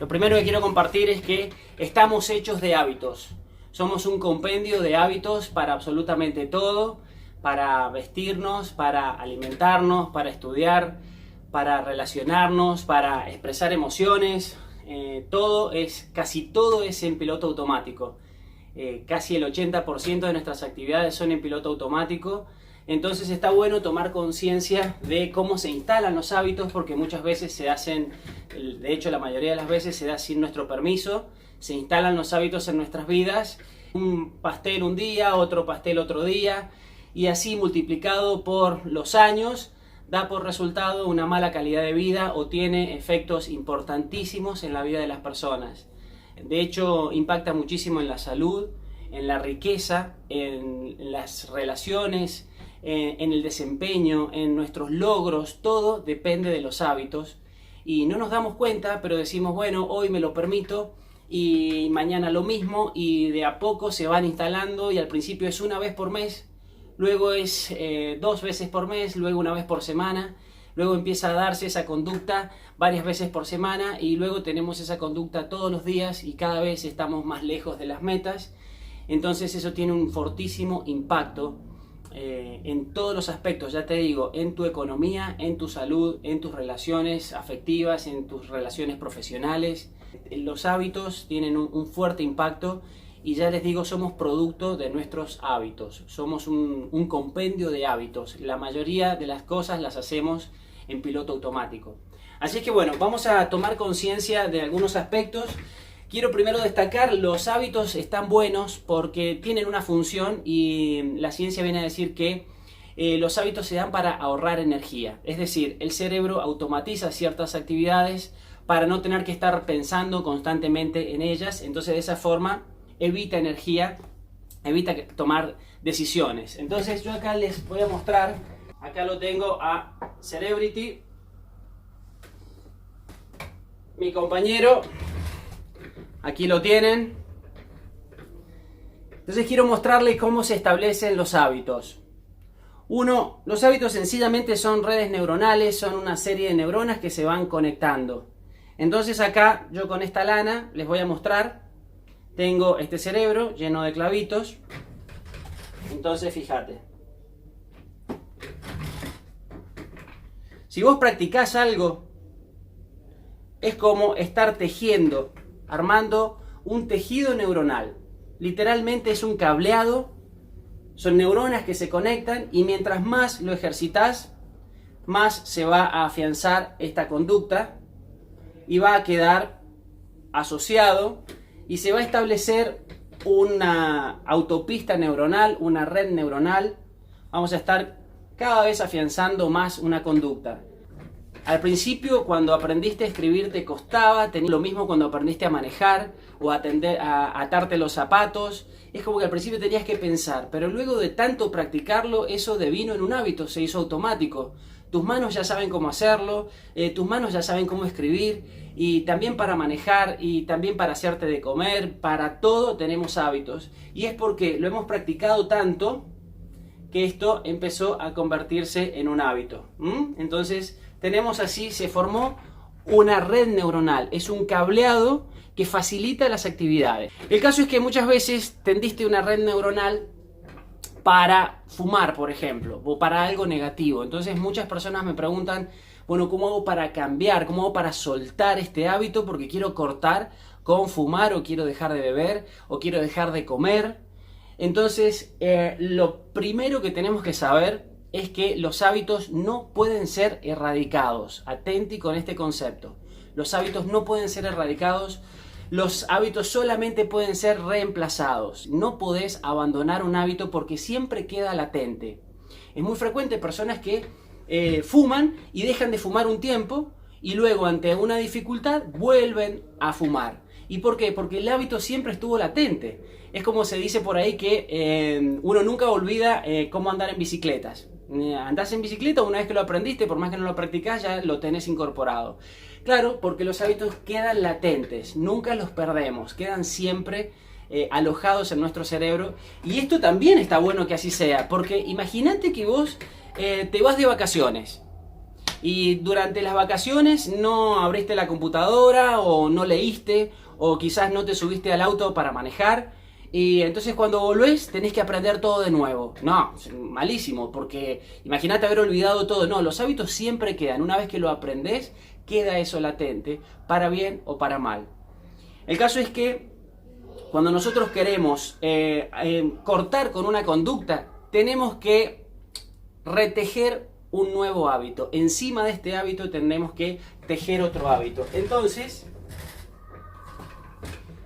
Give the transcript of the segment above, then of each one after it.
Lo primero que quiero compartir es que estamos hechos de hábitos. Somos un compendio de hábitos para absolutamente todo, para vestirnos, para alimentarnos, para estudiar, para relacionarnos, para expresar emociones. Casi todo es en piloto automático. Casi el 80% de nuestras actividades son en piloto automático. Entonces está bueno tomar conciencia de cómo se instalan los hábitos, porque muchas veces se hacen, de hecho la mayoría de las veces se da sin nuestro permiso. Se instalan los hábitos en nuestras vidas, un pastel un día, otro pastel otro día, y así multiplicado por los años da por resultado una mala calidad de vida o tiene efectos importantísimos en la vida de las personas. De hecho, impacta muchísimo en la salud, en la riqueza, en las relaciones, en el desempeño, en nuestros logros. Todo depende de los hábitos y no nos damos cuenta, pero decimos, bueno, hoy me lo permito y mañana lo mismo, y de a poco se van instalando, y al principio es una vez por mes, luego es 2 veces por mes, luego una vez por semana, luego empieza a darse esa conducta varias veces por semana, y luego tenemos esa conducta todos los días y cada vez estamos más lejos de las metas. Entonces eso tiene un fortísimo impacto en todos los aspectos, ya te digo, en tu economía, en tu salud, en tus relaciones afectivas, en tus relaciones profesionales. Los hábitos tienen un fuerte impacto, y ya les digo, somos producto de nuestros hábitos. Somos un compendio de hábitos. La mayoría de las cosas las hacemos en piloto automático. Así que bueno, vamos a tomar conciencia de algunos aspectos. Quiero primero destacar, los hábitos están buenos porque tienen una función, y la ciencia viene a decir que los hábitos se dan para ahorrar energía. Es decir, el cerebro automatiza ciertas actividades para no tener que estar pensando constantemente en ellas. Entonces de esa forma evita energía, evita tomar decisiones. Entonces yo acá les voy a mostrar, acá lo tengo a Cerebrity, mi compañero. Aquí lo tienen. Entonces quiero mostrarles cómo se establecen los hábitos. Los hábitos sencillamente son redes neuronales, son una serie de neuronas que se van conectando. Entonces acá yo con esta lana les voy a mostrar, tengo este cerebro lleno de clavitos. Entonces fíjate. Si vos practicás algo, es como estar tejiendo, armando un tejido neuronal. Literalmente es un cableado, son neuronas que se conectan, y mientras más lo ejercitas, más se va a afianzar esta conducta y va a quedar asociado, y se va a establecer una autopista neuronal, una red neuronal. Vamos a estar cada vez afianzando más una conducta. Al principio, cuando aprendiste a escribir te costaba, lo mismo cuando aprendiste a manejar o a atarte los zapatos. Es como que al principio tenías que pensar, pero luego de tanto practicarlo, eso devino en un hábito, se hizo automático. Tus manos ya saben cómo hacerlo, tus manos ya saben cómo escribir, y también para manejar, y también para hacerte de comer, para todo tenemos hábitos. Y es porque lo hemos practicado tanto que esto empezó a convertirse en un hábito. Entonces tenemos así, se formó una red neuronal, es un cableado que facilita las actividades. El caso es que muchas veces tendiste una red neuronal para fumar, por ejemplo, o para algo negativo. Entonces muchas personas me preguntan, bueno, ¿cómo hago para cambiar? ¿Cómo hago para soltar este hábito? Porque quiero cortar con fumar, o quiero dejar de beber, o quiero dejar de comer. Entonces, lo primero que tenemos que saber es que los hábitos no pueden ser erradicados. Atenti con este concepto. Los hábitos no pueden ser erradicados. Los hábitos solamente pueden ser reemplazados. No podés abandonar un hábito porque siempre queda latente. Es muy frecuente personas que fuman y dejan de fumar un tiempo, y luego ante una dificultad vuelven a fumar. ¿Y por qué? Porque el hábito siempre estuvo latente. Es como se dice por ahí que uno nunca olvida cómo andar en bicicletas. Andás en bicicleta, una vez que lo aprendiste, por más que no lo practicás, ya lo tenés incorporado. Claro, porque los hábitos quedan latentes, nunca los perdemos, quedan siempre alojados en nuestro cerebro. Y esto también está bueno que así sea, porque imagínate que vos te vas de vacaciones y durante las vacaciones no abriste la computadora o no leíste o quizás no te subiste al auto para manejar y entonces cuando volvés tenés que aprender todo de nuevo. No, malísimo, porque imagínate haber olvidado todo. No, los hábitos siempre quedan. Una vez que lo aprendés, queda eso latente, para bien o para mal. El caso es que cuando nosotros queremos cortar con una conducta, tenemos que retejer un nuevo hábito. Encima de este hábito tenemos que tejer otro hábito. Entonces,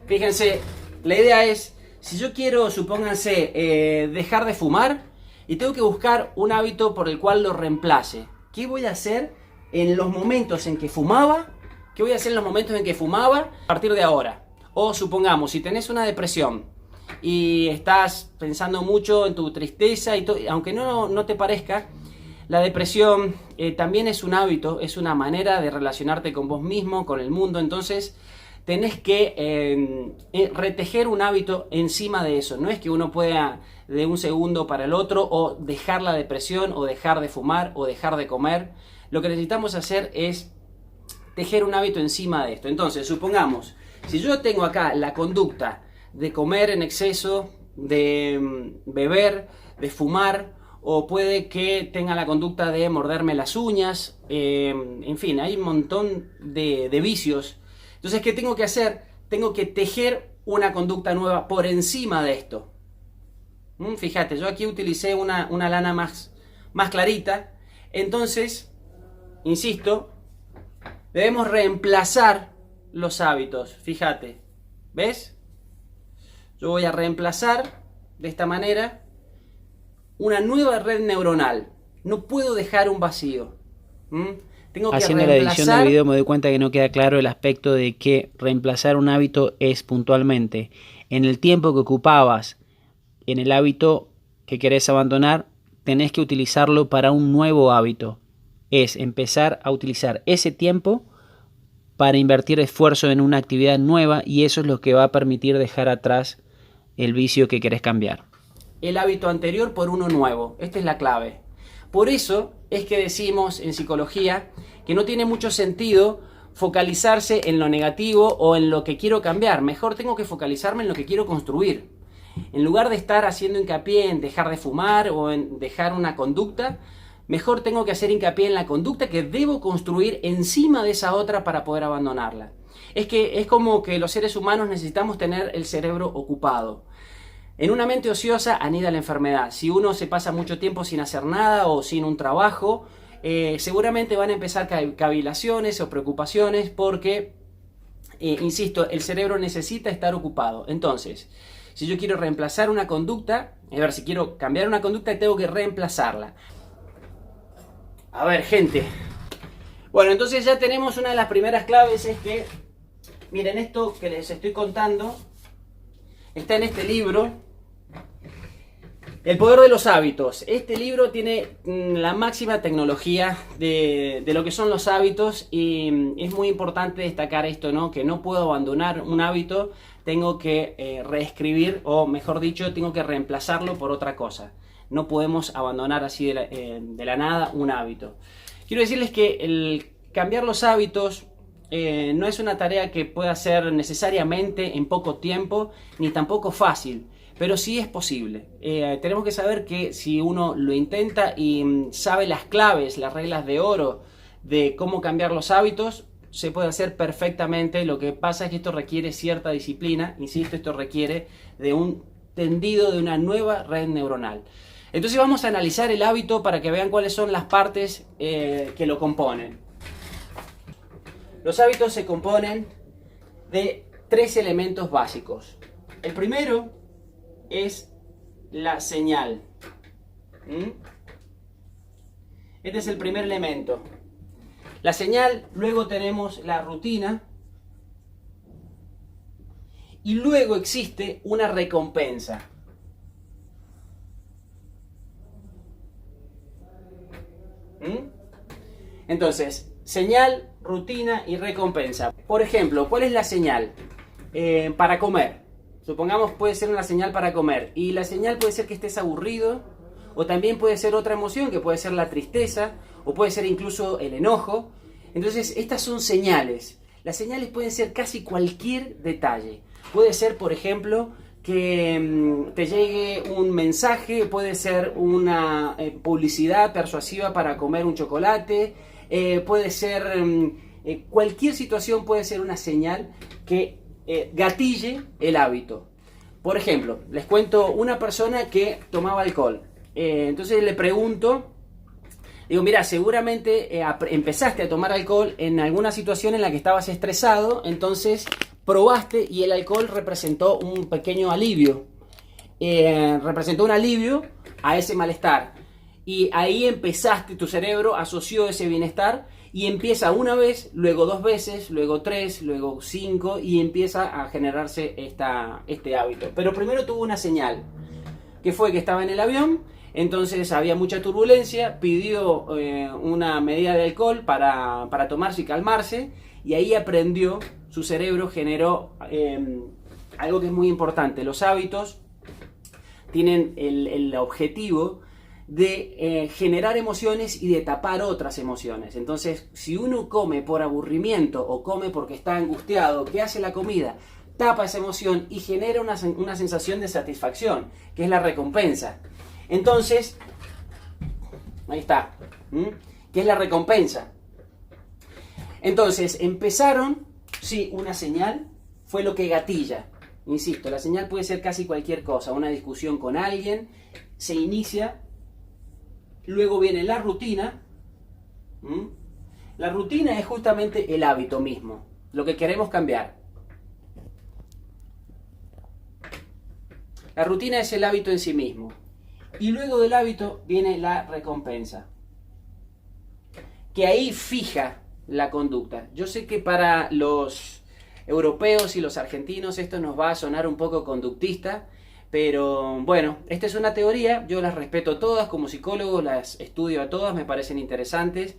fíjense, la idea es, si yo quiero, supónganse, dejar de fumar y tengo que buscar un hábito por el cual lo reemplace. ¿Qué voy a hacer en los momentos en que fumaba? ¿Qué voy a hacer en los momentos en que fumaba a partir de ahora? O supongamos, si tenés una depresión y estás pensando mucho en tu tristeza, y aunque no te parezca, la depresión también es un hábito, es una manera de relacionarte con vos mismo, con el mundo. Entonces tenés que retejer un hábito encima de eso. No es que uno pueda de un segundo para el otro o dejar la depresión o dejar de fumar o dejar de comer. Lo que necesitamos hacer es tejer un hábito encima de esto. Entonces, supongamos, si yo tengo acá la conducta de comer en exceso, de beber, de fumar, o puede que tenga la conducta de morderme las uñas, en fin, hay un montón de vicios. Entonces, ¿qué tengo que hacer? Tengo que tejer una conducta nueva por encima de esto. Fíjate, yo aquí utilicé una lana más clarita. Entonces, insisto, debemos reemplazar los hábitos. Fíjate, ¿ves? Yo voy a reemplazar de esta manera una nueva red neuronal. No puedo dejar un vacío. Tengo que Haciendo la edición del video me doy cuenta que no queda claro el aspecto de que reemplazar un hábito es puntualmente en el tiempo que ocupabas en el hábito que querés abandonar, tenés que utilizarlo para un nuevo hábito. Es empezar a utilizar ese tiempo para invertir esfuerzo en una actividad nueva, y eso es lo que va a permitir dejar atrás el vicio que querés cambiar. El hábito anterior por uno nuevo. Esta es la clave. Por eso es que decimos en psicología que no tiene mucho sentido focalizarse en lo negativo o en lo que quiero cambiar. Mejor tengo que focalizarme en lo que quiero construir. En lugar de estar haciendo hincapié en dejar de fumar o en dejar una conducta, mejor tengo que hacer hincapié en la conducta que debo construir encima de esa otra para poder abandonarla. Es como que los seres humanos necesitamos tener el cerebro ocupado. En una mente ociosa anida la enfermedad. Si uno se pasa mucho tiempo sin hacer nada o sin un trabajo, seguramente van a empezar cavilaciones o preocupaciones porque, insisto, el cerebro necesita estar ocupado. Entonces, si yo quiero reemplazar una conducta, si quiero cambiar una conducta, tengo que reemplazarla. A ver, gente. Bueno, entonces ya tenemos una de las primeras claves, es que, miren, esto que les estoy contando está en este libro, El poder de los hábitos. Este libro tiene la máxima tecnología de lo que son los hábitos, y es muy importante destacar esto, ¿no? Que no puedo abandonar un hábito, tengo que reescribir, o mejor dicho, tengo que reemplazarlo por otra cosa. No podemos abandonar así de la nada un hábito. Quiero decirles que el cambiar los hábitos no es una tarea que pueda ser necesariamente en poco tiempo, ni tampoco fácil, pero sí es posible. Tenemos que saber que si uno lo intenta y sabe las claves, las reglas de oro de cómo cambiar los hábitos, se puede hacer perfectamente. Lo que pasa es que esto requiere cierta disciplina, insisto, esto requiere de un tendido de una nueva red neuronal. Entonces vamos a analizar el hábito para que vean cuáles son las partes que lo componen. Los hábitos se componen de 3 elementos básicos. El primero es la señal. Este es el primer elemento. La señal, luego tenemos la rutina y luego existe una recompensa. Entonces, señal, rutina y recompensa. Por ejemplo, ¿cuál es la señal? Para comer. Supongamos puede ser una señal para comer. Y la señal puede ser que estés aburrido, o también puede ser otra emoción, que puede ser la tristeza, o puede ser incluso el enojo. Entonces, estas son señales. Las señales pueden ser casi cualquier detalle. Puede ser, por ejemplo, que te llegue un mensaje, puede ser una publicidad persuasiva para comer un chocolate, puede ser cualquier situación, puede ser una señal que gatille el hábito. Por ejemplo, les cuento una persona que tomaba alcohol. Entonces le pregunto, digo, mira, seguramente empezaste a tomar alcohol en alguna situación en la que estabas estresado, entonces probaste y el alcohol representó un pequeño alivio. Representó un alivio a ese malestar. Y ahí empezaste, tu cerebro asoció ese bienestar y empieza una vez, luego 2 veces, luego 3, luego 5 y empieza a generarse este hábito. Pero primero tuvo una señal, que fue que estaba en el avión, entonces había mucha turbulencia, pidió una medida de alcohol para tomarse y calmarse, y ahí aprendió, su cerebro generó algo que es muy importante. Los hábitos tienen el objetivo de generar emociones y de tapar otras emociones. Entonces, si uno come por aburrimiento o come porque está angustiado, ¿qué hace la comida? Tapa esa emoción y genera una sensación de satisfacción, que es la recompensa. Entonces, ahí está, que es la recompensa. Entonces, empezaron, sí, una señal fue lo que gatilla. Insisto, la señal puede ser casi cualquier cosa, una discusión con alguien, se inicia, luego viene la rutina. La rutina es justamente el hábito mismo, lo que queremos cambiar. La rutina es el hábito en sí mismo. Y luego del hábito viene la recompensa, que ahí fija la conducta. Yo sé que para los europeos y los argentinos esto nos va a sonar un poco conductista, pero bueno, esta es una teoría, yo las respeto todas, como psicólogo las estudio a todas, me parecen interesantes,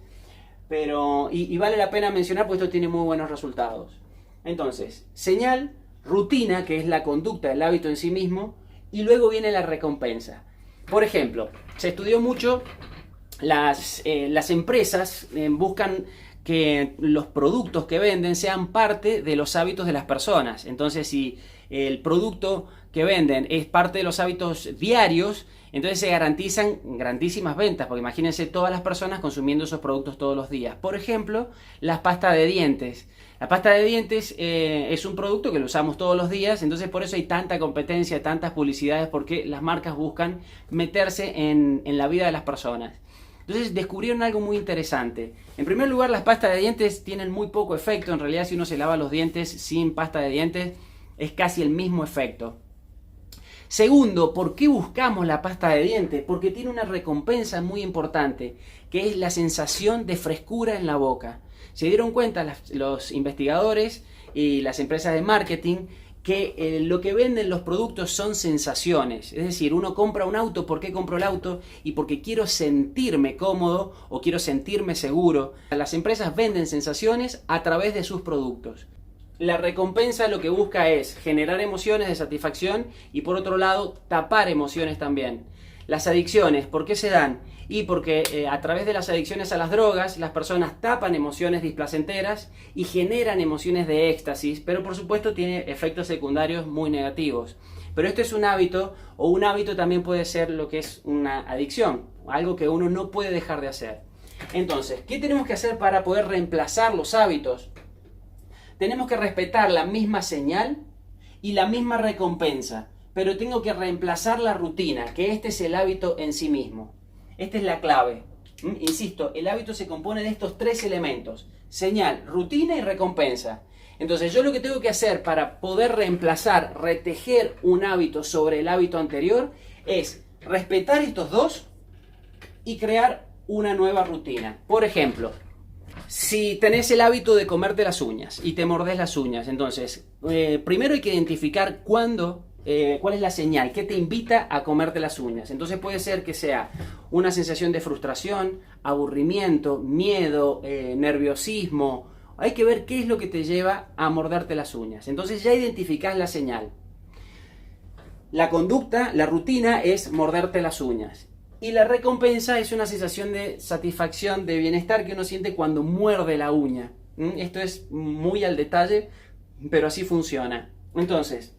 pero y vale la pena mencionar porque esto tiene muy buenos resultados. Entonces, señal, rutina, que es la conducta, el hábito en sí mismo, y luego viene la recompensa. Por ejemplo, se estudió mucho, las empresas buscan que los productos que venden sean parte de los hábitos de las personas. Entonces, si el producto que venden es parte de los hábitos diarios, entonces se garantizan grandísimas ventas, porque imagínense todas las personas consumiendo esos productos todos los días. Por ejemplo, las pastas de dientes. La pasta de dientes es un producto que lo usamos todos los días, entonces por eso hay tanta competencia, tantas publicidades, porque las marcas buscan meterse en la vida de las personas. Entonces descubrieron algo muy interesante. En primer lugar, las pastas de dientes tienen muy poco efecto. En realidad, si uno se lava los dientes sin pasta de dientes, es casi el mismo efecto. Segundo, ¿por qué buscamos la pasta de dientes? Porque tiene una recompensa muy importante, que es la sensación de frescura en la boca. Se dieron cuenta los investigadores y las empresas de marketing que lo que venden los productos son sensaciones. Es decir, uno compra un auto, ¿por qué compro el auto? Y porque quiero sentirme cómodo o quiero sentirme seguro. Las empresas venden sensaciones a través de sus productos. La recompensa lo que busca es generar emociones de satisfacción y por otro lado tapar emociones también. Las adicciones, ¿por qué se dan? Y porque a través de las adicciones a las drogas las personas tapan emociones displacenteras y generan emociones de éxtasis, pero por supuesto tiene efectos secundarios muy negativos. Pero esto es un hábito, o un hábito también puede ser lo que es una adicción, algo que uno no puede dejar de hacer. Entonces, ¿qué tenemos que hacer para poder reemplazar los hábitos? Tenemos que respetar la misma señal y la misma recompensa, pero tengo que reemplazar la rutina, que este es el hábito en sí mismo. Esta es la clave. Insisto, el hábito se compone de estos 3 elementos: señal, rutina y recompensa. Entonces yo lo que tengo que hacer para poder reemplazar, retejer un hábito sobre el hábito anterior es respetar estos 2 y crear una nueva rutina. Por ejemplo, si tenés el hábito de comerte las uñas y te mordés las uñas, entonces primero hay que identificar cuál es la señal que te invita a comerte las uñas. Entonces puede ser que sea una sensación de frustración, aburrimiento, miedo, nerviosismo. Hay que ver qué es lo que te lleva a morderte las uñas. Entonces ya identificás la señal. La conducta, la rutina es morderte las uñas. Y la recompensa es una sensación de satisfacción, de bienestar que uno siente cuando muerde la uña. Esto es muy al detalle, pero así funciona. Entonces,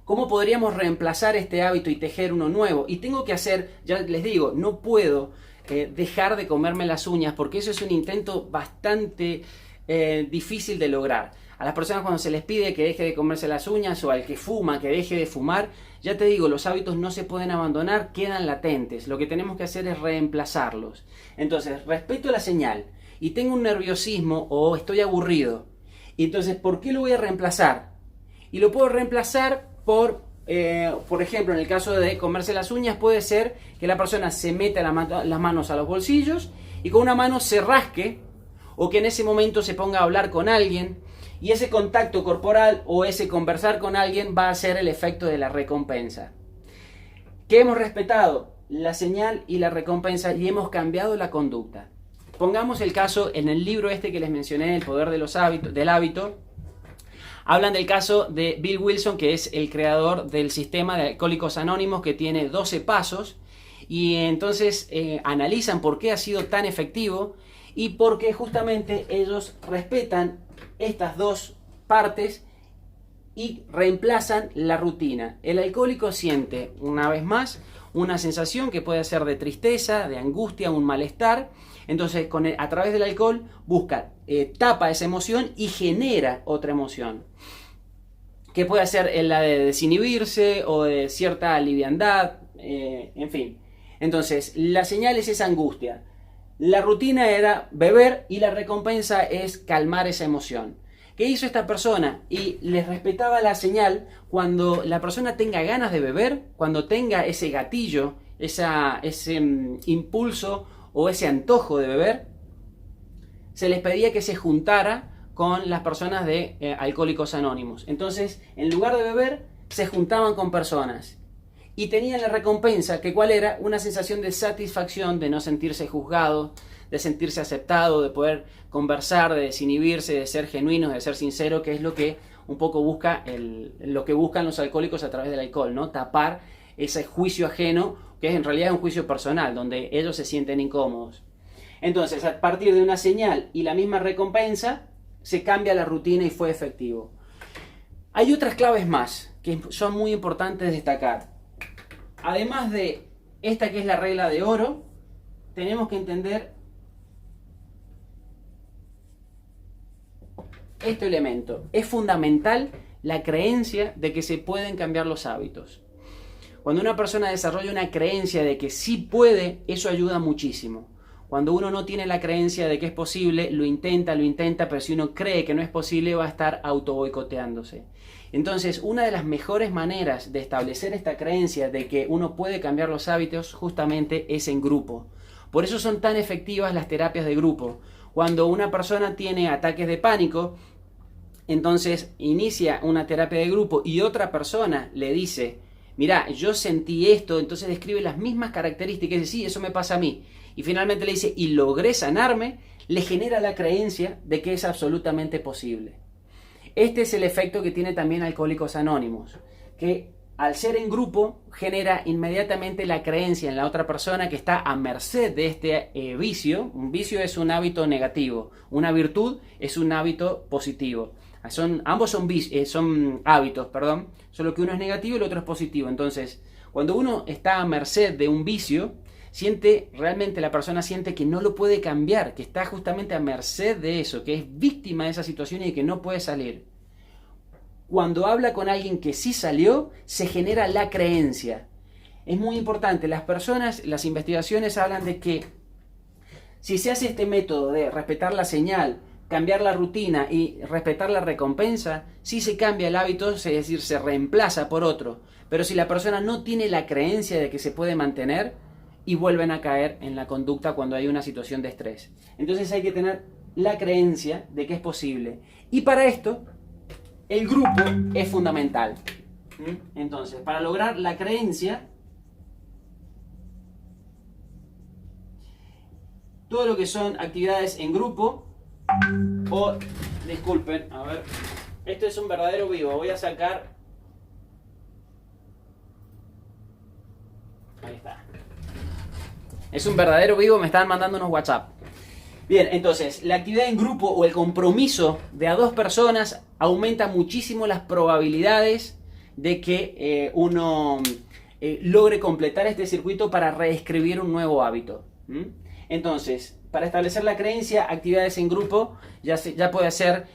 ¿cómo podríamos reemplazar este hábito y tejer uno nuevo? Y tengo que hacer, ya les digo, no puedo dejar de comerme las uñas porque eso es un intento bastante difícil de lograr. A las personas cuando se les pide que deje de comerse las uñas o al que fuma que deje de fumar, ya te digo, los hábitos no se pueden abandonar, quedan latentes. Lo que tenemos que hacer es reemplazarlos. Entonces, respeto la señal y tengo un nerviosismo o estoy aburrido. Y entonces, ¿por qué lo voy a reemplazar? Y lo puedo reemplazar por ejemplo, en el caso de comerse las uñas, puede ser que la persona se meta las manos a los bolsillos y con una mano se rasque, o que en ese momento se ponga a hablar con alguien, y ese contacto corporal o ese conversar con alguien va a ser el efecto de la recompensa. ¿Qué hemos respetado? La señal y la recompensa, y hemos cambiado la conducta. Pongamos el caso en el libro este que les mencioné, El poder de los hábitos, del hábito. Hablan del caso de Bill Wilson, que es el creador del sistema de Alcohólicos Anónimos, que tiene 12 pasos, y entonces analizan por qué ha sido tan efectivo y por qué justamente ellos respetan estas dos partes y reemplazan la rutina. El alcohólico siente, una vez más, una sensación que puede ser de tristeza, de angustia, un malestar. Entonces, a través del alcohol busca, tapa esa emoción y genera otra emoción. Que puede ser la de desinhibirse o de cierta liviandad, en fin. Entonces, la señal es esa angustia. La rutina era beber y la recompensa es calmar esa emoción. ¿Qué hizo esta persona? Y les respetaba la señal cuando la persona tenga ganas de beber, cuando tenga ese gatillo, ese impulso o ese antojo de beber, se les pedía que se juntara con las personas de Alcohólicos Anónimos. Entonces, en lugar de beber, se juntaban con personas. Y tenían la recompensa, que cuál era, una sensación de satisfacción, de no sentirse juzgado, de sentirse aceptado, de poder conversar, de desinhibirse, de ser genuinos, de ser sincero, que es lo que un poco lo que buscan los alcohólicos a través del alcohol, ¿no? Tapar ese juicio ajeno, que es en realidad un juicio personal, donde ellos se sienten incómodos. Entonces, a partir de una señal y la misma recompensa, se cambia la rutina y fue efectivo. Hay otras claves más que son muy importantes destacar. Además de esta que es la regla de oro, tenemos que entender este elemento. Es fundamental la creencia de que se pueden cambiar los hábitos. Cuando una persona desarrolla una creencia de que sí puede, eso ayuda muchísimo. Cuando uno no tiene la creencia de que es posible, lo intenta, pero si uno cree que no es posible, va a estar auto-boicoteándose. Entonces, una de las mejores maneras de establecer esta creencia de que uno puede cambiar los hábitos justamente es en grupo. Por eso son tan efectivas las terapias de grupo. Cuando una persona tiene ataques de pánico, entonces inicia una terapia de grupo y otra persona le dice, mirá, yo sentí esto, entonces describe las mismas características y dice, sí, eso me pasa a mí. Y finalmente le dice, y logré sanarme, le genera la creencia de que es absolutamente posible. Este es el efecto que tiene también Alcohólicos Anónimos, que al ser en grupo genera inmediatamente la creencia en la otra persona que está a merced de este vicio. Un vicio es un hábito negativo, una virtud es un hábito positivo. Ambos son hábitos, solo que uno es negativo y el otro es positivo. Entonces, cuando uno está a merced de un vicio, realmente la persona siente que no lo puede cambiar, que está justamente a merced de eso, que es víctima de esa situación y que no puede salir. Cuando habla con alguien que sí salió, se genera la creencia. Es muy importante, las investigaciones hablan de que si se hace este método de respetar la señal, cambiar la rutina y respetar la recompensa, sí se cambia el hábito, es decir, se reemplaza por otro. Pero si la persona no tiene la creencia de que se puede mantener, y vuelven a caer en la conducta cuando hay una situación de estrés. Entonces hay que tener la creencia de que es posible. Y para esto, el grupo es fundamental. Entonces, para lograr la creencia, todo lo que son actividades en grupo, disculpen, a ver, esto es un verdadero vivo, voy a sacar, ahí está. Es un verdadero vivo, me están mandando unos WhatsApp. Bien, entonces, la actividad en grupo o el compromiso de a dos personas aumenta muchísimo las probabilidades de que uno logre completar este circuito para reescribir un nuevo hábito. Entonces, para establecer la creencia, actividades en grupo, ya puede ser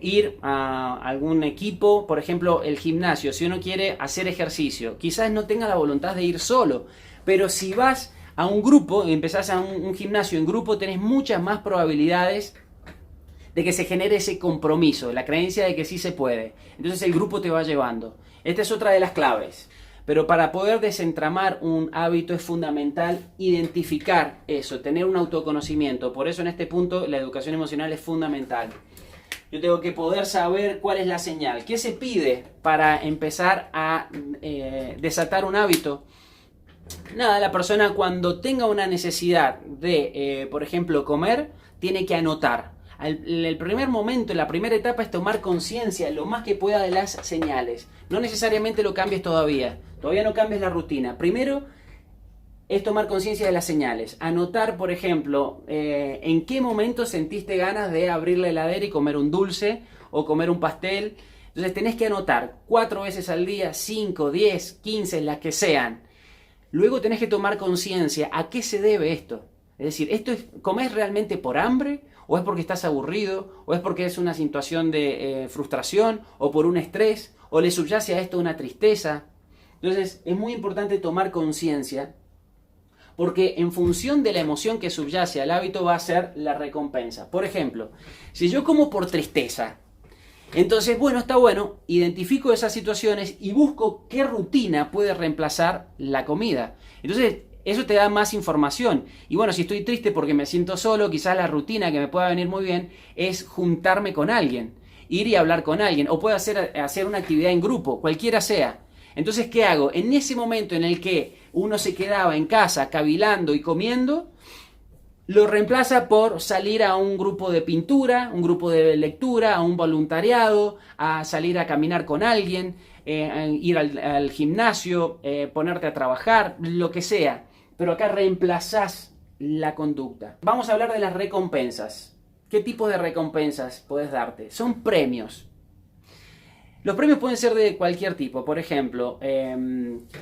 ir a algún equipo, por ejemplo, el gimnasio. Si uno quiere hacer ejercicio, quizás no tenga la voluntad de ir solo, pero si vas a un grupo, empezás a un gimnasio en grupo, tenés muchas más probabilidades de que se genere ese compromiso, la creencia de que sí se puede. Entonces el grupo te va llevando. Esta es otra de las claves. Pero para poder desentramar un hábito es fundamental identificar eso, tener un autoconocimiento. Por eso en este punto la educación emocional es fundamental. Yo tengo que poder saber cuál es la señal. ¿Qué se pide para empezar a desatar un hábito? Nada, la persona cuando tenga una necesidad de, por ejemplo, comer, tiene que anotar. El primer momento, la primera etapa es tomar conciencia lo más que pueda de las señales. No necesariamente lo cambies todavía no cambies la rutina. Primero es tomar conciencia de las señales. Anotar, por ejemplo, en qué momento sentiste ganas de abrir la heladera y comer un dulce o comer un pastel. Entonces tenés que anotar 4 veces al día, 5, 10, 15, las que sean. Luego tenés que tomar conciencia a qué se debe esto. Es decir, ¿comés realmente por hambre? ¿O es porque estás aburrido? ¿O es porque es una situación de frustración? ¿O por un estrés? ¿O le subyace a esto una tristeza? Entonces es muy importante tomar conciencia, porque en función de la emoción que subyace al hábito va a ser la recompensa. Por ejemplo, si yo como por tristeza, entonces, bueno, está bueno, identifico esas situaciones y busco qué rutina puede reemplazar la comida. Entonces, eso te da más información. Y bueno, si estoy triste porque me siento solo, quizás la rutina que me pueda venir muy bien es juntarme con alguien, ir y hablar con alguien, o puedo hacer una actividad en grupo, cualquiera sea. Entonces, ¿qué hago? En ese momento en el que uno se quedaba en casa cavilando y comiendo, lo reemplaza por salir a un grupo de pintura, un grupo de lectura, a un voluntariado, a salir a caminar con alguien, ir al gimnasio, ponerte a trabajar, lo que sea. Pero acá reemplazás la conducta. Vamos a hablar de las recompensas. ¿Qué tipo de recompensas puedes darte? Son premios. Los premios pueden ser de cualquier tipo. Por ejemplo,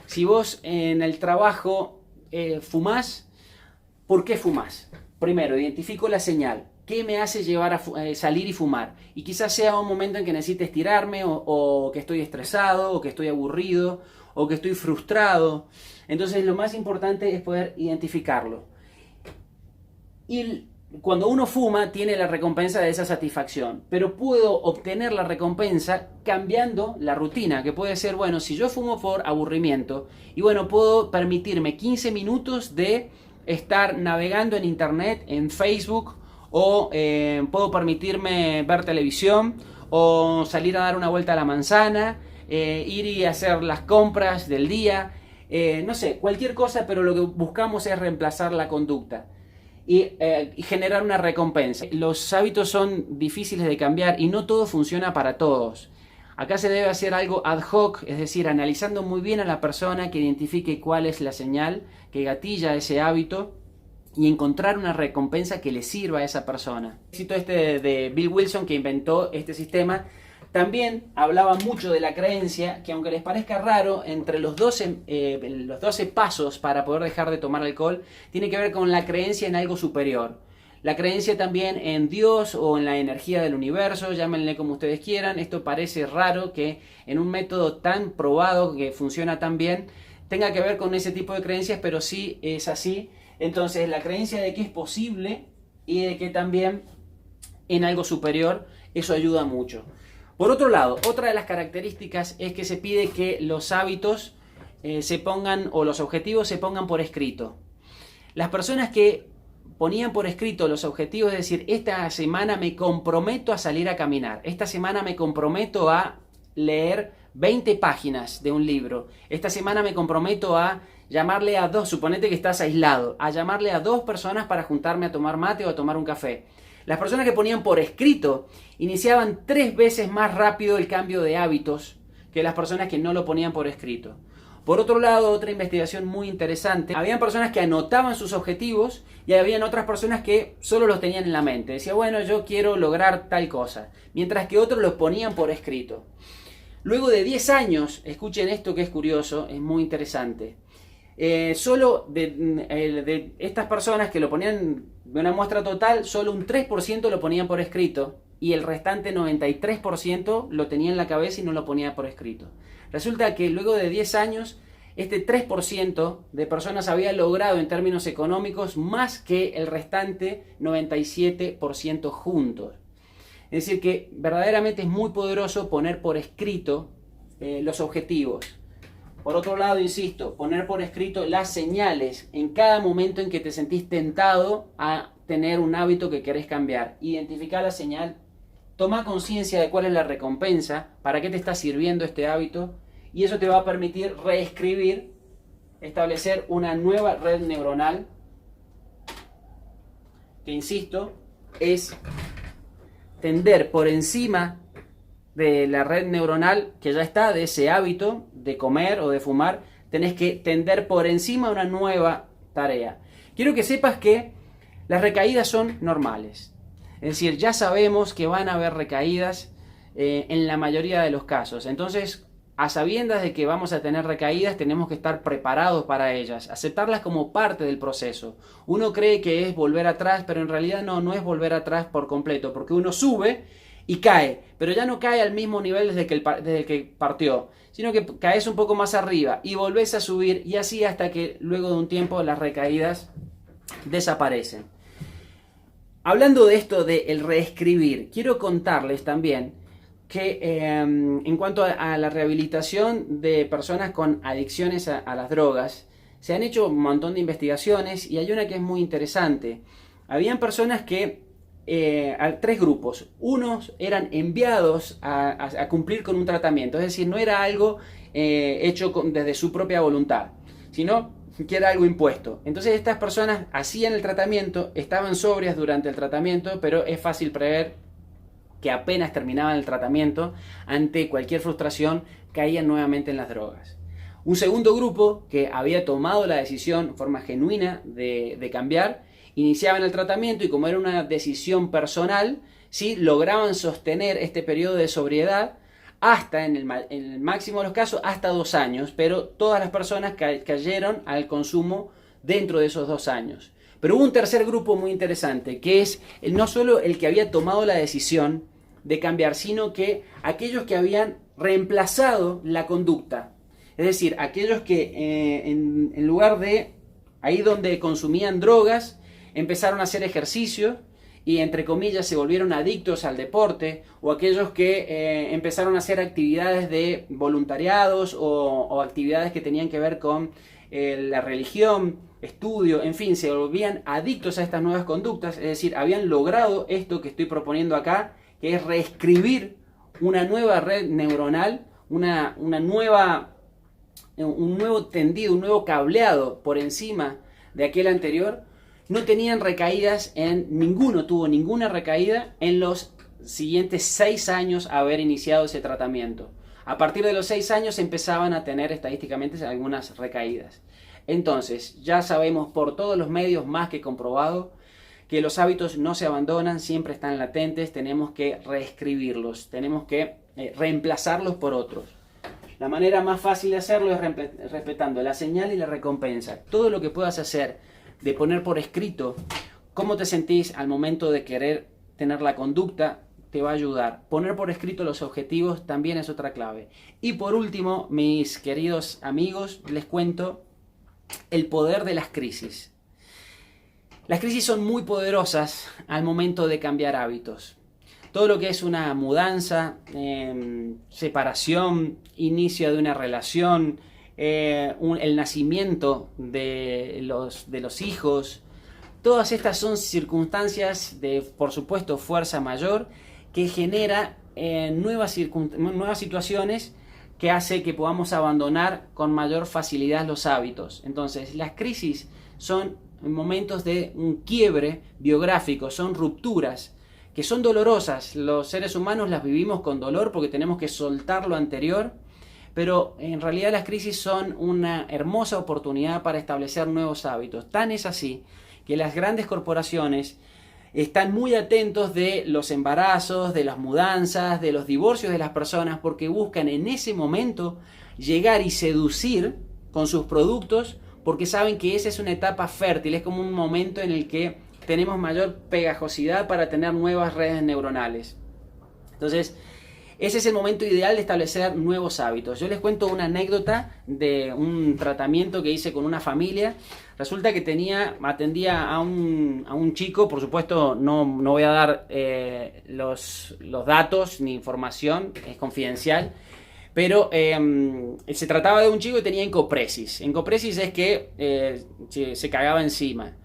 si vos en el trabajo fumás, ¿por qué fumás? Primero, identifico la señal. ¿Qué me hace llevar a salir y fumar? Y quizás sea un momento en que necesite estirarme, o que estoy estresado, o que estoy aburrido, o que estoy frustrado. Entonces lo más importante es poder identificarlo. Y cuando uno fuma tiene la recompensa de esa satisfacción, pero puedo obtener la recompensa cambiando la rutina, que puede ser, bueno, si yo fumo por aburrimiento, y bueno, puedo permitirme 15 minutos de estar navegando en internet, en Facebook, o puedo permitirme ver televisión, o salir a dar una vuelta a la manzana, ir y hacer las compras del día, no sé, cualquier cosa, pero lo que buscamos es reemplazar la conducta y generar una recompensa. Los hábitos son difíciles de cambiar y no todo funciona para todos. Acá se debe hacer algo ad hoc, es decir, analizando muy bien a la persona, que identifique cuál es la señal que gatilla ese hábito y encontrar una recompensa que le sirva a esa persona. El éxito de Bill Wilson, que inventó este sistema, también hablaba mucho de la creencia, que aunque les parezca raro, entre los 12 pasos para poder dejar de tomar alcohol, tiene que ver con la creencia en algo superior. La creencia también en Dios o en la energía del universo, llámenle como ustedes quieran. Esto parece raro que en un método tan probado, que funciona tan bien, tenga que ver con ese tipo de creencias, pero sí es así. Entonces la creencia de que es posible y de que también en algo superior, eso ayuda mucho. Por otro lado, otra de las características es que se pide que los hábitos se pongan, o los objetivos se pongan por escrito. Las personas que ponían por escrito los objetivos, es decir, esta semana me comprometo a salir a caminar, esta semana me comprometo a leer 20 páginas de un libro, esta semana me comprometo a llamarle a 2, suponete que estás aislado, a llamarle a 2 personas para juntarme a tomar mate o a tomar un café. Las personas que ponían por escrito iniciaban 3 veces más rápido el cambio de hábitos que las personas que no lo ponían por escrito. Por otro lado, otra investigación muy interesante, habían personas que anotaban sus objetivos y habían otras personas que solo los tenían en la mente. Decía, bueno, yo quiero lograr tal cosa, mientras que otros los ponían por escrito. Luego de 10 años, escuchen esto que es curioso, es muy interesante. Solo de estas personas que lo ponían de una muestra total, solo un 3% lo ponían por escrito y el restante 93% lo tenía en la cabeza y no lo ponía por escrito. Resulta que luego de 10 años, este 3% de personas había logrado en términos económicos más que el restante 97% juntos. Es decir, que verdaderamente es muy poderoso poner por escrito los objetivos. Por otro lado, insisto, poner por escrito las señales en cada momento en que te sentís tentado a tener un hábito que querés cambiar. Identificar la señal, toma conciencia de cuál es la recompensa, para qué te está sirviendo este hábito, y eso te va a permitir reescribir, establecer una nueva red neuronal, que insisto, es tender por encima de la red neuronal que ya está, de ese hábito de comer o de fumar, tenés que tender por encima de una nueva tarea. Quiero que sepas que las recaídas son normales. Es decir, ya sabemos que van a haber recaídas en la mayoría de los casos. Entonces, a sabiendas de que vamos a tener recaídas, tenemos que estar preparados para ellas, aceptarlas como parte del proceso. Uno cree que es volver atrás, pero en realidad no es volver atrás por completo, porque uno sube y cae, pero ya no cae al mismo nivel desde el que partió, sino que caes un poco más arriba y volvés a subir, y así hasta que luego de un tiempo las recaídas desaparecen. Hablando de esto del reescribir, quiero contarles también que en cuanto a la rehabilitación de personas con adicciones a las drogas, se han hecho un montón de investigaciones y hay una que es muy interesante. Habían personas que, tres grupos. Unos eran enviados a cumplir con un tratamiento, es decir, no era algo hecho desde su propia voluntad, sino que era algo impuesto. Entonces estas personas hacían el tratamiento, estaban sobrias durante el tratamiento, pero es fácil prever que apenas terminaban el tratamiento, ante cualquier frustración, caían nuevamente en las drogas. Un segundo grupo que había tomado la decisión en forma genuina de cambiar, iniciaban el tratamiento y como era una decisión personal, ¿sí?, lograban sostener este periodo de sobriedad hasta, en el máximo de los casos, hasta 2 años, pero todas las personas cayeron al consumo dentro de esos 2 años. Pero hubo un tercer grupo muy interesante, que es no solo el que había tomado la decisión de cambiar, sino que aquellos que habían reemplazado la conducta. Es decir, aquellos que en lugar de ahí donde consumían drogas, empezaron a hacer ejercicio y entre comillas se volvieron adictos al deporte, o aquellos que empezaron a hacer actividades de voluntariados o actividades que tenían que ver con la religión, estudio, en fin, se volvían adictos a estas nuevas conductas. Es decir, habían logrado esto que estoy proponiendo acá, que es reescribir una nueva red neuronal, un nuevo tendido, un nuevo cableado por encima de aquel anterior. No tenían recaídas ninguno tuvo ninguna recaída en los siguientes 6 años haber iniciado ese tratamiento. A partir de los 6 años empezaban a tener estadísticamente algunas recaídas. Entonces, ya sabemos por todos los medios más que comprobado que los hábitos no se abandonan, siempre están latentes, tenemos que reescribirlos, tenemos que reemplazarlos por otros. La manera más fácil de hacerlo es respetando la señal y la recompensa. Todo lo que puedas hacer de poner por escrito cómo te sentís al momento de querer tener la conducta te va a ayudar. Poner por escrito los objetivos también es otra clave. Y por último, mis queridos amigos, les cuento el poder de las crisis. Las crisis son muy poderosas al momento de cambiar hábitos. Todo lo que es una mudanza, separación, inicio de una relación, el nacimiento de los hijos, todas estas son circunstancias de, por supuesto, fuerza mayor que genera nuevas situaciones que hace que podamos abandonar con mayor facilidad los hábitos. Entonces, las crisis son momentos de un quiebre biográfico, son rupturas que son dolorosas. Los seres humanos las vivimos con dolor porque tenemos que soltar lo anterior, pero en realidad las crisis son una hermosa oportunidad para establecer nuevos hábitos. Tan es así que las grandes corporaciones están muy atentos de los embarazos, de las mudanzas, de los divorcios de las personas, porque buscan en ese momento llegar y seducir con sus productos, porque saben que esa es una etapa fértil, es como un momento en el que tenemos mayor pegajosidad para tener nuevas redes neuronales. Entonces, ese es el momento ideal de establecer nuevos hábitos. Yo les cuento una anécdota de un tratamiento que hice con una familia. Resulta que atendía a un chico, por supuesto no voy a dar los datos ni información, es confidencial, pero se trataba de un chico que tenía encopresis. Encopresis es que se cagaba encima.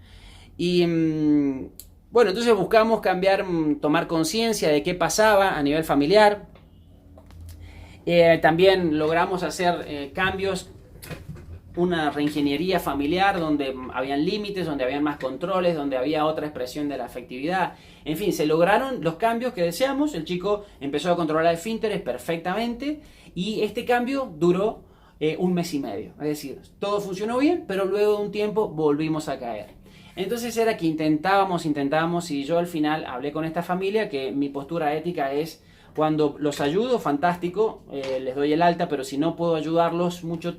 Y bueno, entonces buscamos tomar conciencia de qué pasaba a nivel familiar. También logramos hacer cambios, una reingeniería familiar donde habían límites, donde habían más controles, donde había otra expresión de la afectividad. En fin, se lograron los cambios que deseamos. El chico empezó a controlar esfínteres perfectamente y este cambio duró 1 mes y medio. Es decir, todo funcionó bien, pero luego de un tiempo volvimos a caer. Entonces era que intentábamos y yo al final hablé con esta familia que mi postura ética es: cuando los ayudo, fantástico, les doy el alta, pero si no puedo ayudarlos mucho,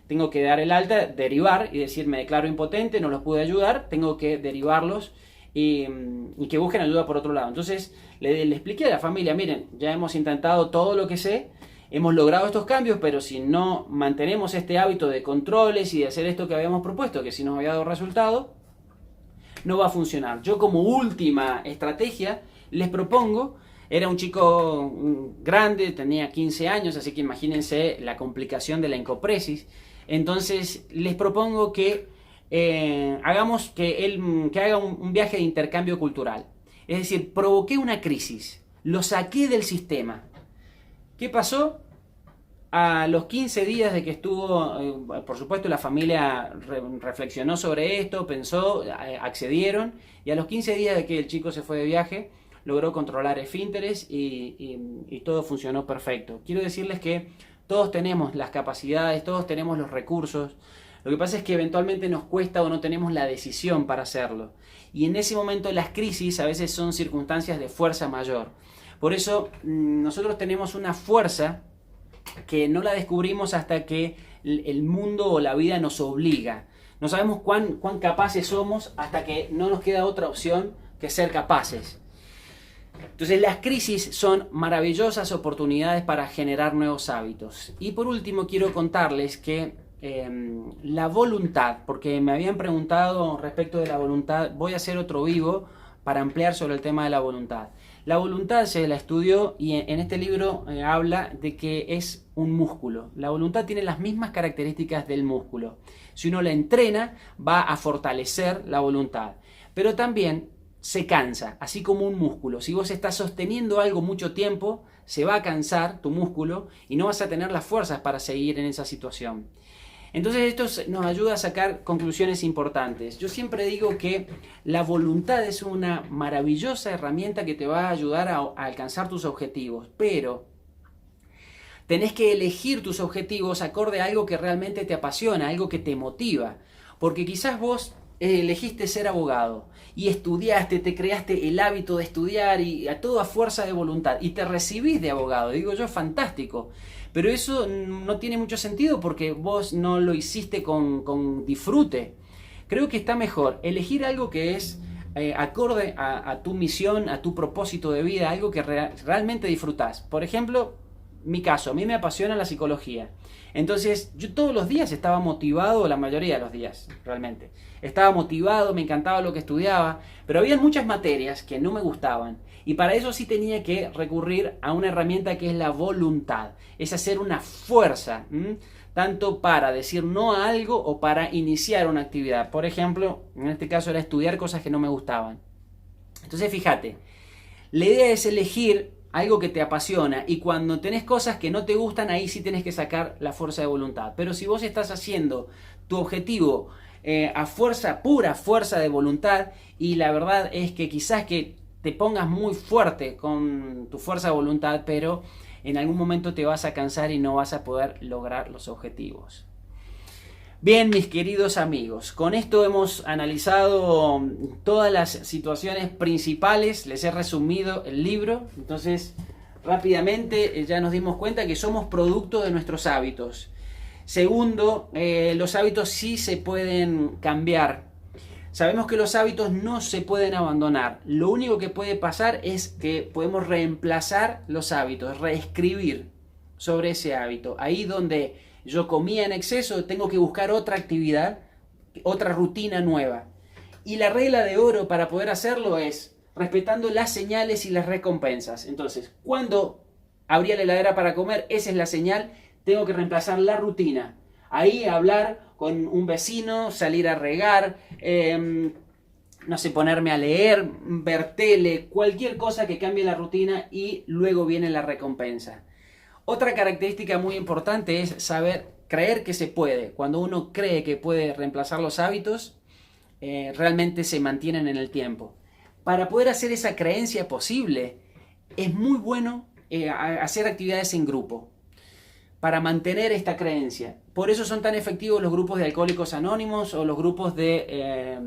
tengo que dar el alta, derivar y decir: me declaro impotente, no los pude ayudar, tengo que derivarlos y que busquen ayuda por otro lado. Entonces le expliqué a la familia: miren, ya hemos intentado todo lo que sé, hemos logrado estos cambios, pero si no mantenemos este hábito de controles y de hacer esto que habíamos propuesto, que sí nos había dado resultado, no va a funcionar. Yo, como última estrategia, les propongo... Era un chico grande, tenía 15 años, así que imagínense la complicación de la encopresis. Entonces les propongo que hagamos que haga un viaje de intercambio cultural. Es decir, provoqué una crisis, lo saqué del sistema. ¿Qué pasó? A los 15 días de que estuvo, por supuesto la familia reflexionó sobre esto, pensó, accedieron, y a los 15 días de que el chico se fue de viaje, logró controlar esfínteres y todo funcionó perfecto. Quiero decirles que todos tenemos las capacidades, todos tenemos los recursos. Lo que pasa es que eventualmente nos cuesta o no tenemos la decisión para hacerlo. Y en ese momento las crisis a veces son circunstancias de fuerza mayor. Por eso nosotros tenemos una fuerza que no la descubrimos hasta que el mundo o la vida nos obliga. No sabemos cuán capaces somos hasta que no nos queda otra opción que ser capaces. Entonces las crisis son maravillosas oportunidades para generar nuevos hábitos. Y por último quiero contarles que la voluntad, porque me habían preguntado respecto de la voluntad, voy a hacer otro vivo para ampliar sobre el tema de la voluntad. La voluntad se la estudió y en este libro habla de que es un músculo. La voluntad tiene las mismas características del músculo. Si uno la entrena, va a fortalecer la voluntad. Pero también se cansa, así como un músculo. Si vos estás sosteniendo algo mucho tiempo, se va a cansar tu músculo y no vas a tener las fuerzas para seguir en esa situación. Entonces esto nos ayuda a sacar conclusiones importantes. Yo siempre digo que la voluntad es una maravillosa herramienta que te va a ayudar a alcanzar tus objetivos, pero tenés que elegir tus objetivos acorde a algo que realmente te apasiona, algo que te motiva. Porque quizás vos elegiste ser abogado y estudiaste, te creaste el hábito de estudiar y a toda fuerza de voluntad y te recibís de abogado. Digo yo, fantástico. Pero eso no tiene mucho sentido porque vos no lo hiciste con disfrute. Creo que está mejor elegir algo que es acorde a tu misión, a tu propósito de vida, algo que realmente disfrutás. Por ejemplo, mi caso, a mí me apasiona la psicología. Entonces, yo todos los días estaba motivado, la mayoría de los días, realmente. Estaba motivado, me encantaba lo que estudiaba, pero había muchas materias que no me gustaban. Y para eso sí tenía que recurrir a una herramienta que es la voluntad. Es hacer una fuerza, tanto para decir no a algo o para iniciar una actividad. Por ejemplo, en este caso era estudiar cosas que no me gustaban. Entonces, fíjate, la idea es elegir algo que te apasiona y cuando tenés cosas que no te gustan, ahí sí tenés que sacar la fuerza de voluntad. Pero si vos estás haciendo tu objetivo a fuerza, pura fuerza de voluntad, y la verdad es que quizás que te pongas muy fuerte con tu fuerza de voluntad, pero en algún momento te vas a cansar y no vas a poder lograr los objetivos. Bien, mis queridos amigos, con esto hemos analizado todas las situaciones principales, les he resumido el libro, entonces rápidamente ya nos dimos cuenta que somos producto de nuestros hábitos. Segundo, los hábitos sí se pueden cambiar. Sabemos que los hábitos no se pueden abandonar. Lo único que puede pasar es que podemos reemplazar los hábitos, reescribir sobre ese hábito. Ahí donde yo comía en exceso, tengo que buscar otra actividad, otra rutina nueva. Y la regla de oro para poder hacerlo es respetando las señales y las recompensas. Entonces, cuando abría la heladera para comer, esa es la señal, tengo que reemplazar la rutina. Ahí hablar con un vecino, salir a regar, no sé, ponerme a leer, ver tele, cualquier cosa que cambie la rutina y luego viene la recompensa. Otra característica muy importante es creer que se puede. Cuando uno cree que puede reemplazar los hábitos, realmente se mantienen en el tiempo. Para poder hacer esa creencia posible, es muy bueno hacer actividades en grupo para mantener esta creencia. Por eso son tan efectivos los grupos de Alcohólicos Anónimos o los grupos de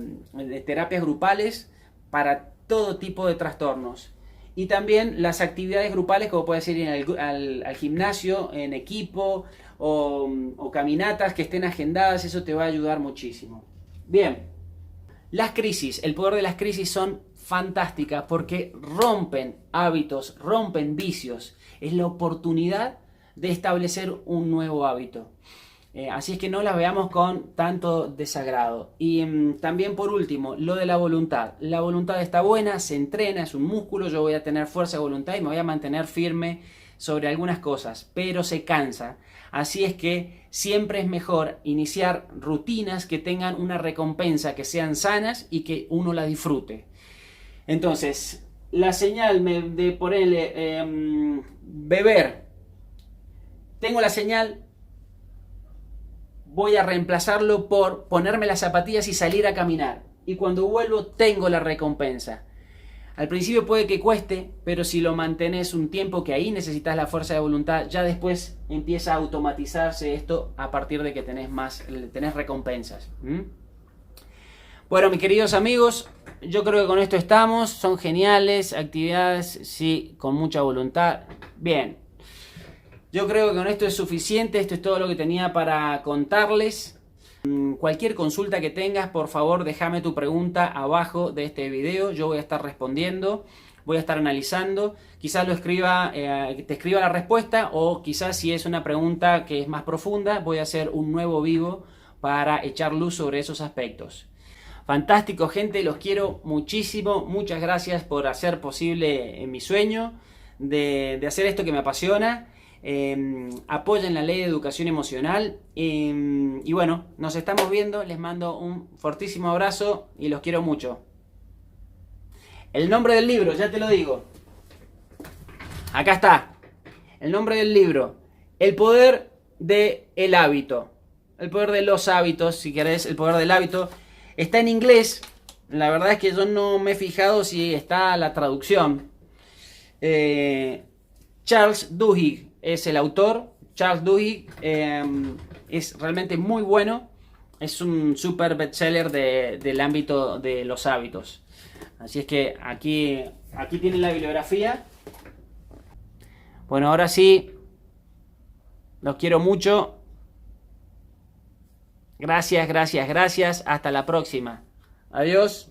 terapias grupales para todo tipo de trastornos. Y también las actividades grupales, como puede ser ir al gimnasio en equipo o caminatas que estén agendadas, eso te va a ayudar muchísimo. Bien, las crisis, el poder de las crisis son fantásticas porque rompen hábitos, rompen vicios. Es la oportunidad de establecer un nuevo hábito. Así es que no las veamos con tanto desagrado. Y también por último, lo de la voluntad. La voluntad está buena, se entrena, es un músculo, yo voy a tener fuerza de voluntad y me voy a mantener firme sobre algunas cosas, pero se cansa. Así es que siempre es mejor iniciar rutinas que tengan una recompensa, que sean sanas y que uno la disfrute. Entonces, la señal de ponerle beber. Tengo la señal, voy a reemplazarlo por ponerme las zapatillas y salir a caminar. Y cuando vuelvo tengo la recompensa. Al principio puede que cueste, pero si lo mantenés un tiempo que ahí necesitas la fuerza de voluntad, ya después empieza a automatizarse esto a partir de que tenés recompensas. Bueno, mis queridos amigos, yo creo que con esto estamos. Son geniales, actividades, sí, con mucha voluntad. Bien. Yo creo que con esto es suficiente, esto es todo lo que tenía para contarles. Cualquier consulta que tengas, por favor, déjame tu pregunta abajo de este video, yo voy a estar respondiendo, voy a estar analizando, quizás te escriba la respuesta o quizás si es una pregunta que es más profunda, voy a hacer un nuevo vivo para echar luz sobre esos aspectos. Fantástico, gente, los quiero muchísimo, muchas gracias por hacer posible mi sueño de hacer esto que me apasiona. Apoyen la ley de educación emocional y bueno, nos estamos viendo, les mando un fortísimo abrazo y los quiero mucho. El nombre del libro, ya te lo digo, acá está el nombre del libro: El poder del hábito, el poder de los hábitos, si querés, el poder del hábito. Está en inglés, la verdad es que yo no me he fijado si está la traducción. Charles Duhigg es el autor. Charles Duhigg es realmente muy bueno. Es un super bestseller del ámbito de los hábitos. Así es que aquí tienen la bibliografía. Bueno, ahora sí, los quiero mucho. Gracias, gracias, gracias. Hasta la próxima. Adiós.